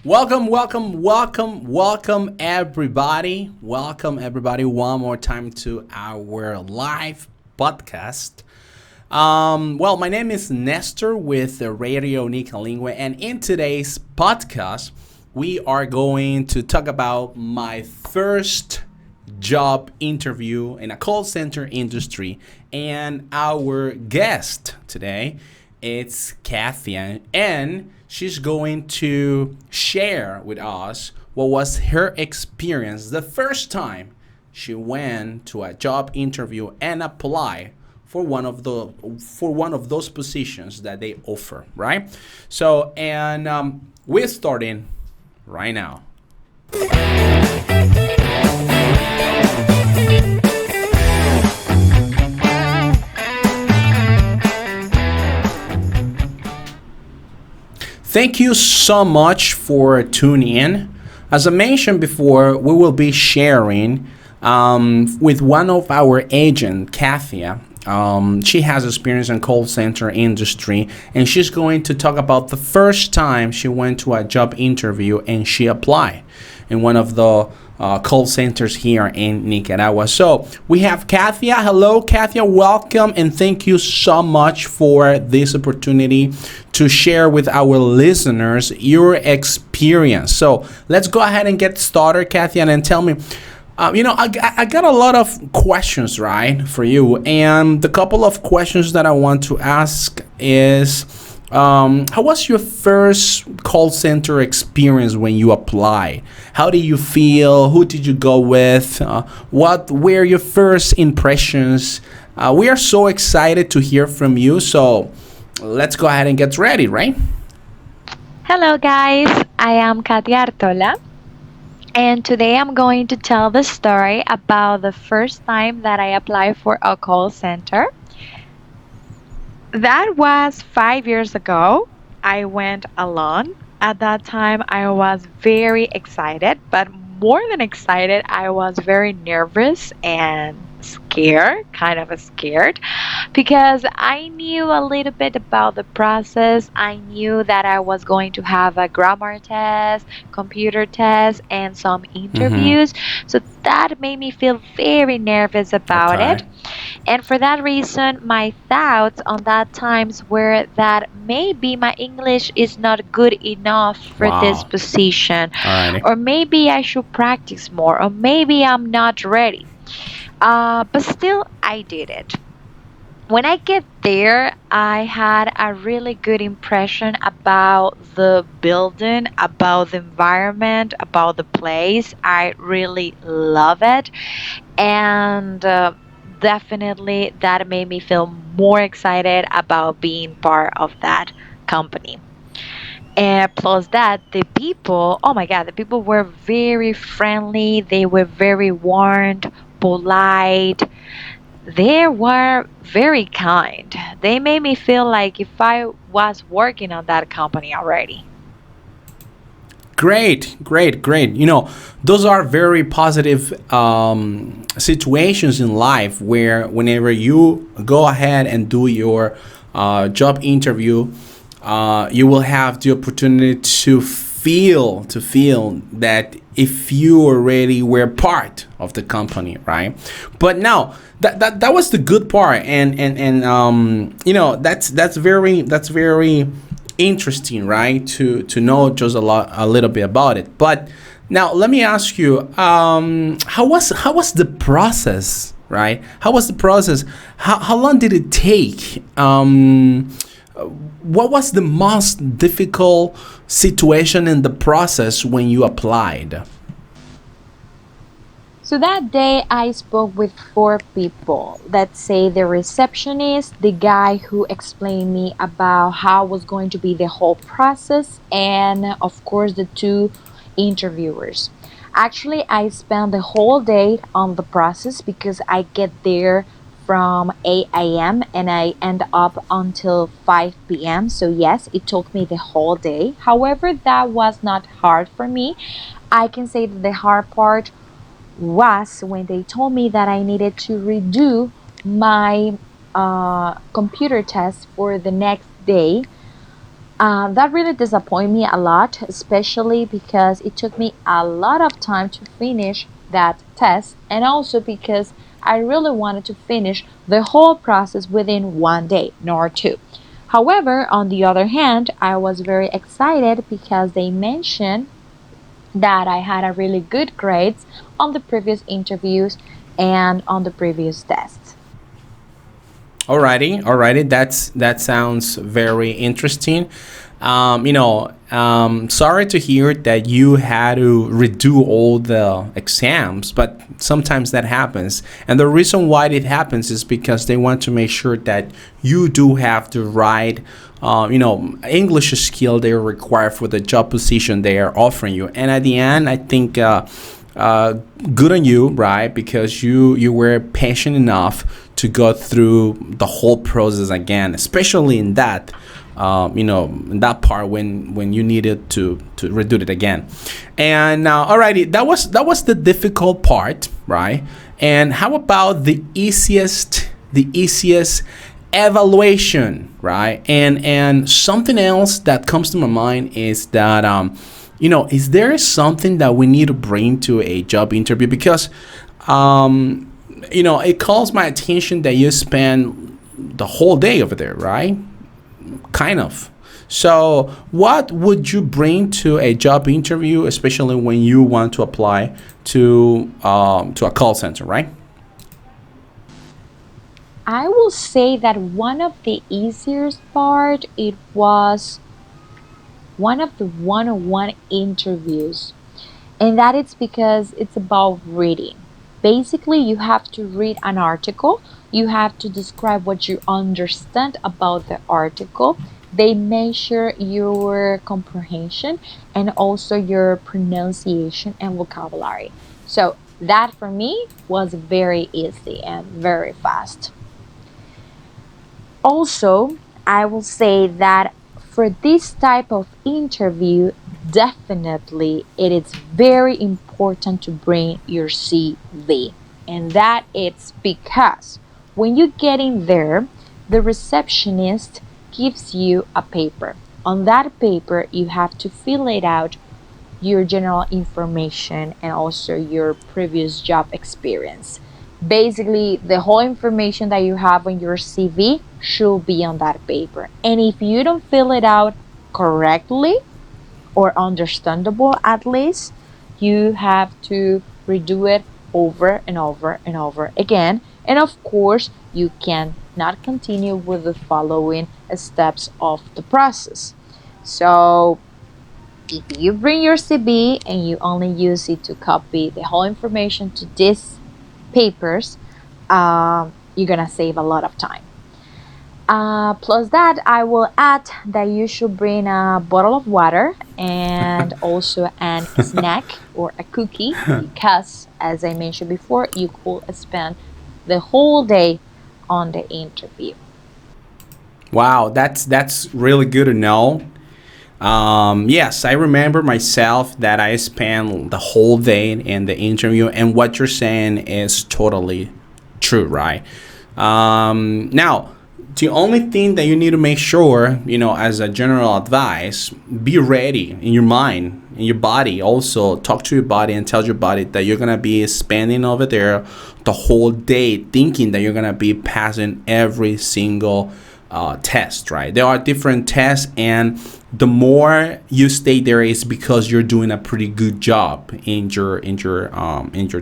Welcome, everybody. Welcome, everybody, one more time to our live podcast. My name is Nestor with the Radio NICALINGUE, and in today's podcast, we are going to talk about my first job interview in a call center industry, and our guest today it's Kathy, and she's going to share with us what was her experience the first time she went to a job interview and apply for one of those positions that they offer, right? So, and we're starting right now. Thank you so much for tuning in. As I mentioned before, we will be sharing with one of our agent, Kathia. She has experience in call center industry, and she's going to talk about the first time she went to a job interview and she applied in one of the call centers here in Nicaragua. So we have Kathia. Hello, Kathia. Welcome, and thank you so much for this opportunity to share with our listeners your experience. So let's go ahead and get started, Kathia, and tell me. I got a lot of questions, right, for you. And the couple of questions that I want to ask is, how was your first call center experience when you applied? How did you feel? Who did you go with? What were your first impressions? We are so excited to hear from you. So let's go ahead and get ready, right? Hello, guys. I am Katia Artola, and today I'm going to tell the story about the first time that I applied for a call center. That was 5 years ago. I went alone. At that time, I was very excited, but more than excited, I was very nervous and scared, kind of scared, because I knew a little bit about the process. I knew that I was going to have a grammar test, computer test, and some Mm-hmm. interviews. So that made me feel very nervous about Okay. it. And for that reason, my thoughts on that times were that maybe my English is not good enough for this Wow. position, Alrighty. or maybe I should practice more, or maybe I'm not ready. But still, I did it. When I get there, I had a really good impression about the building, about the environment, about the place. I really love it. And definitely that made me feel more excited about being part of that company. And plus that, the people, oh my God, the people were very friendly. They were very warm, polite. They were very kind. They made me feel like if I was working on that company already. Great. Those are very positive situations in life where whenever you go ahead and do your job interview, you will have the opportunity to feel that if you already were part of the company, right? But now that was the good part, and that's very interesting, right? To know just a little bit about it. But now let me ask you, how was the process, right? How was the process? How long did it take? What was the most difficult situation in the process when you applied? So that day I spoke with four people. Let's say the receptionist, the guy who explained me about how was going to be the whole process, and of course the two interviewers. Actually, I spent the whole day on the process because I get there from 8 a.m. and I end up until 5 p.m. So yes, it took me the whole day. However, that was not hard for me. I can say that the hard part was when they told me that I needed to redo my computer test for the next day. That really disappointed me a lot, especially because it took me a lot of time to finish that test, and also because I really wanted to finish the whole process within 1 day, nor two. However, on the other hand, I was very excited because they mentioned that I had a really good grades on the previous interviews and on the previous tests. Alrighty. That sounds very interesting. Sorry to hear that you had to redo all the exams, but sometimes that happens. And the reason why it happens is because they want to make sure that you do have the right, English skill they require for the job position they are offering you. And at the end, I think. Uh, Good on you, right? Because you were patient enough to go through the whole process again, especially in that, in that part when you needed to redo it again. And alrighty, that was the difficult part, right? And how about the easiest evaluation, right? And something else that comes to my mind is that is there something that we need to bring to a job interview? Because it calls my attention that you spend the whole day over there, right? Kind of. So, what would you bring to a job interview, especially when you want to apply to a call center, right? I will say that one of the easiest part it was one of the one-on-one interviews, and that it's because it's about reading. Basically, you have to read an article, you have to describe what you understand about the article. They measure your comprehension and also your pronunciation and vocabulary. So that for me was very easy and very fast. Also, I will say that for this type of interview, definitely it is very important to bring your CV. And that it's because when you get in there, the receptionist gives you a paper. On that paper, you have to fill it out your general information and also your previous job experience. Basically, the whole information that you have on your CV should be on that paper. And if you don't fill it out correctly or understandable at least, you have to redo it over and over and over again. And of course, you can not continue with the following steps of the process. So, if you bring your CV and you only use it to copy the whole information to these papers, you're gonna save a lot of time. Plus that, I will add that you should bring a bottle of water and also an snack or a cookie because, as I mentioned before, you could spend the whole day on the interview. Wow, that's really good to know. Yes, I remember myself that I spent the whole day in the interview, and what you're saying is totally true, right? Now, the only thing that you need to make sure, as a general advice, be ready in your mind, in your body. Also, talk to your body and tell your body that you're gonna be spending over there the whole day, thinking that you're gonna be passing every single test, right? There are different tests, and the more you stay there is because you're doing a pretty good job in your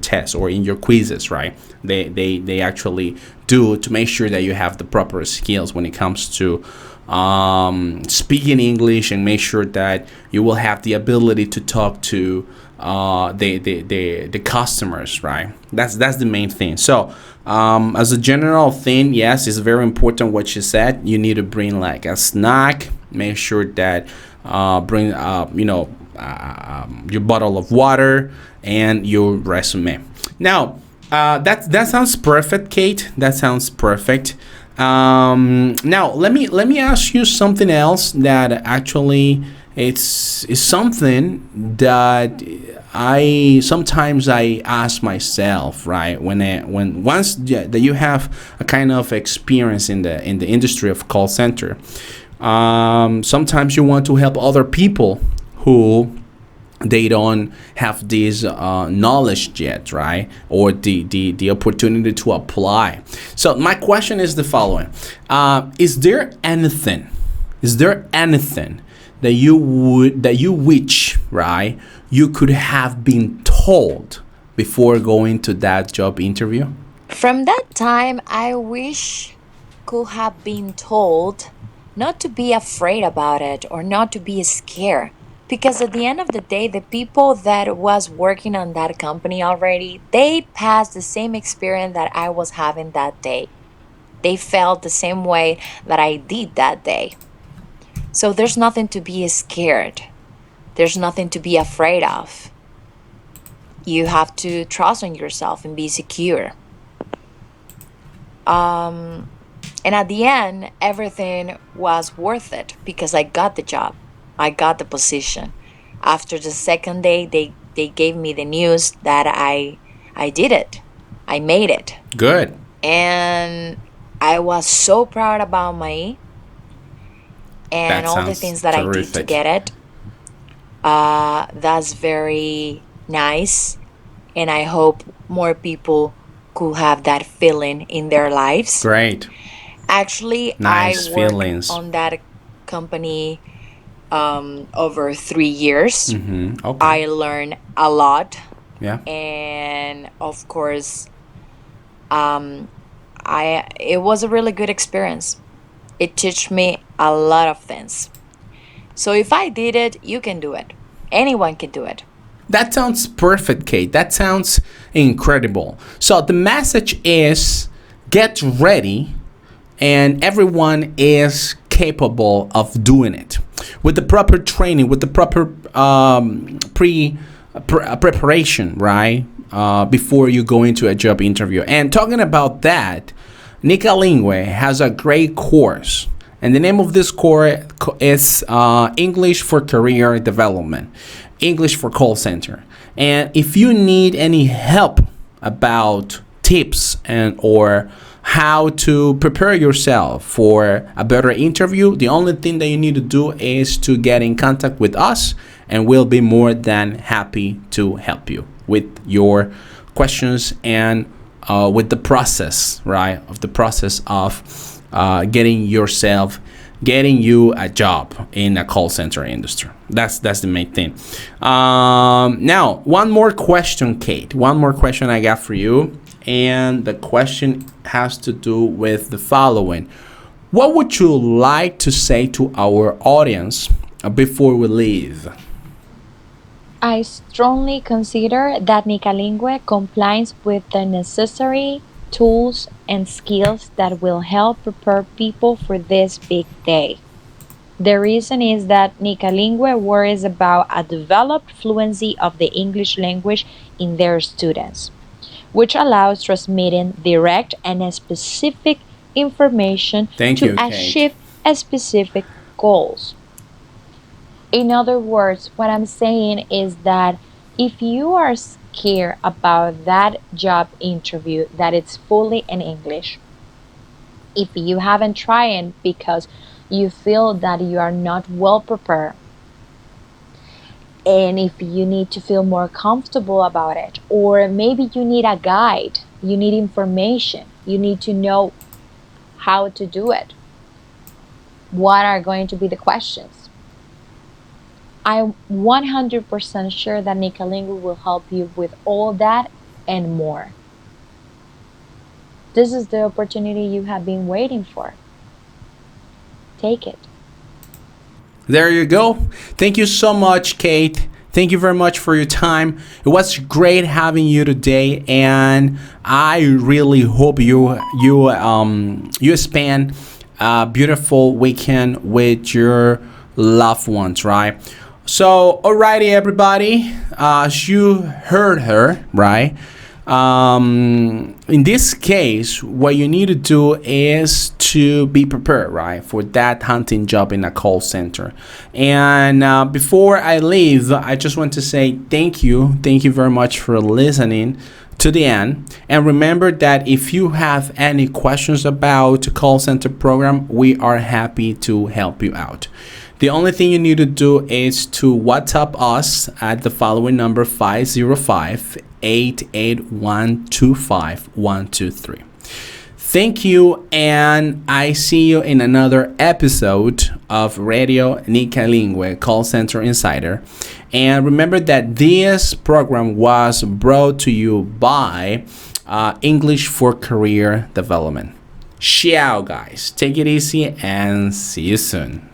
tests or in your quizzes, right? They actually do to make sure that you have the proper skills when it comes to speaking English, and make sure that you will have the ability to talk to the customers, right? That's the main thing. So as a general thing, yes, it's very important what you said. You need to bring like a snack. Make sure that bring your bottle of water and your resume. Now that sounds perfect, Kate. That sounds perfect. Now let me ask you something else that actually it's is something that I ask myself, right? When once that you have a kind of experience in the industry of call center, Sometimes you want to help other people who they don't have this knowledge yet, right? Or the opportunity to apply. So my question is the following: is there anything that you wish, right, you could have been told before going to that job interview? From that time, I wish could have been told not to be afraid about it or not to be scared. Because at the end of the day, the people that was working on that company already, they passed the same experience that I was having that day. They felt the same way that I did that day. So there's nothing to be scared. There's nothing to be afraid of. You have to trust in yourself and be secure. And at the end, everything was worth it because I got the job. I got the position. After the second day, they gave me the news that I did it. I made it. Good. And I was so proud about me and That all the sounds things that I did to terrific. get it. That's very nice. And I hope more people could have that feeling in their lives. Great. Actually, I Nice worked feelings. on that company over 3 years. Okay. I learned a lot, Yeah. and of course, I it was a really good experience. It taught me a lot of things. So if I did it, you can do it. Anyone can do it. That sounds perfect, Kate. That sounds incredible. So the message is get ready, and everyone is capable of doing it with the proper training, with the proper preparation, right? Before you go into a job interview. And talking about that, NICALINGUE has a great course. And the name of this course is English for Career Development, English for Call Center. And if you need any help about tips and or how to prepare yourself for a better interview, the only thing that you need to do is to get in contact with us, and we'll be more than happy to help you with your questions and with the process, right, of the process of getting you a job in a call center industry. That's the main thing. Now, one more question, Kate. One more question I got for you, and the question has to do with the following: what would you like to say to our audience before we leave? I strongly consider that NICALINGUE complies with the necessary tools and skills that will help prepare people for this big day. The reason is that NICALINGUE worries about a developed fluency of the English language in their students, which allows transmitting direct and specific information Thank to you, Kate. achieve specific goals. In other words, what I'm saying is that if you are scared about that job interview that it's fully in English, if you haven't tried it because you feel that you are not well prepared, and if you need to feel more comfortable about it, or maybe you need a guide, you need information, you need to know how to do it, what are going to be the questions. I'm 100% sure that NICALINGUE will help you with all that and more. This is the opportunity you have been waiting for. Take it. There you go. Thank you so much, Kate. Thank you very much for your time. It was great having you today, and I really hope you spend a beautiful weekend with your loved ones, right? So, alrighty, everybody. As you heard her, right? In this case, what you need to do is to be prepared, right, for that hunting job in a call center. And before I leave, I just want to say thank you. Thank you very much for listening to the end. And remember that if you have any questions about the call center program, we are happy to help you out. The only thing you need to do is to WhatsApp us at the following number: 505-881-25123. Thank you, and I see you in another episode of Radio NICALINGUE Call Center Insider. And remember that this program was brought to you by English for Career Development. Ciao, guys. Take it easy and see you soon.